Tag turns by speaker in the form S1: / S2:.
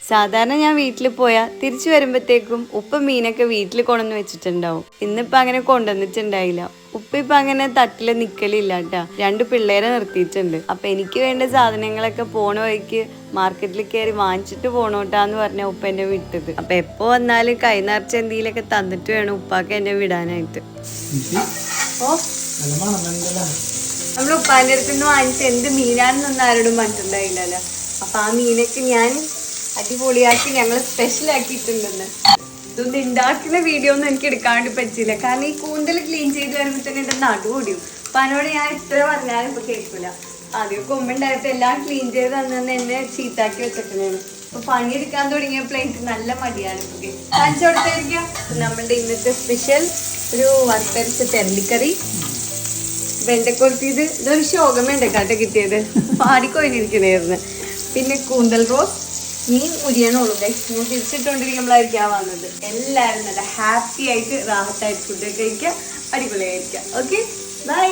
S1: സാധാരണ ഞാൻ വീട്ടിൽ പോയാൽ തിരിച്ചു വരുമ്പോഴത്തേക്കും ഉപ്പ മീനൊക്കെ വീട്ടിൽ കൊണ്ടുവന്ന് വെച്ചിട്ടുണ്ടാവും. ഇന്നിപ്പോൾ അങ്ങനെ കൊണ്ടുവന്നിട്ടുണ്ടായില്ല. ഉപ്പ ഇപ്പം അങ്ങനെ തട്ടിൽ നിൽക്കലില്ല കേട്ടാ. 2 പിള്ളേരെ നിർത്തിയിട്ടുണ്ട്. അപ്പം എനിക്ക് വേണ്ട സാധനങ്ങളൊക്കെ പോണ വഴിക്ക് മാർക്കറ്റിൽ കയറി വാങ്ങിച്ചിട്ട് പോണോട്ടാന്ന് പറഞ്ഞാൽ ഉപ്പ എന്നെ വിട്ടത്. അപ്പം എപ്പോൾ വന്നാലും കൈ നിറച്ച് എന്തെങ്കിലുമൊക്കെ തന്നിട്ട് വേണം ഉപ്പാക്ക് എന്നെ വിടാനായിട്ട്. നമ്മൾ ഉപ്പാൻ്റെ അടുത്ത് നിന്ന് വാങ്ങിച്ച എന്ത് മീനാണെന്നൊന്നും ആരോടും പറഞ്ഞിട്ടുണ്ടായില്ലല്ലോ. അപ്പം ആ മീനൊക്കെ ഞാൻ അടിപൊളിയാക്കി ഞങ്ങൾ സ്പെഷ്യൽ ആക്കിയിട്ടുണ്ടെന്ന്. ഇതൊന്നും ഉണ്ടാക്കുന്ന വീഡിയോ ഒന്നും എനിക്ക് എടുക്കാൻ വേണ്ടി പറ്റില്ല. കാരണം ഈ കൂന്തൽ ക്ലീൻ ചെയ്ത് വരുമ്പോൾ തന്നെ എൻ്റെ നടുപൊടിയും. അപ്പം അതിനോട് ഞാൻ എത്ര പറഞ്ഞാലും ഇപ്പം കേൾക്കില്ല. ആദ്യം കൊമ്പുണ്ടായപ്പോൾ എല്ലാം ക്ലീൻ ചെയ്ത് തന്നെ എന്നെ ചീത്താക്കി വെച്ചിട്ടുണ്ടായിരുന്നു. അപ്പൊ പണിയെടുക്കാൻ തുടങ്ങിയപ്പോൾ എനിക്ക് നല്ല മടിയാണ്. ഇപ്പൊ കാണിച്ചു കൊടുത്തായിരിക്കാം. നമ്മളുടെ ഇന്നത്തെ സ്പെഷ്യൽ ഒരു വറുത്തരച്ച തെരണ്ടിക്കറി, വെണ്ടക്കൊടുത്തിയത്. ഇതൊരു ശോകം വെണ്ടക്കാട്ട കിട്ടിയത്, പാടിക്കൊഴിഞ്ഞിരിക്കണായിരുന്നു. പിന്നെ കൂന്തൽ റോസ്, മീൻ ഉരിയണുള്ളൂ. ഞാൻ തിരിച്ചിട്ടുകൊണ്ടിരിക്കുമ്പോഴായിരിക്കാം വന്നത്. എല്ലാവരും നല്ല ഹാപ്പി ആയിട്ട് റാഹത്തായിട്ട് ഫുഡ് കഴിക്കുക, അടിപൊളിയായിരിക്കാം. Okay, by.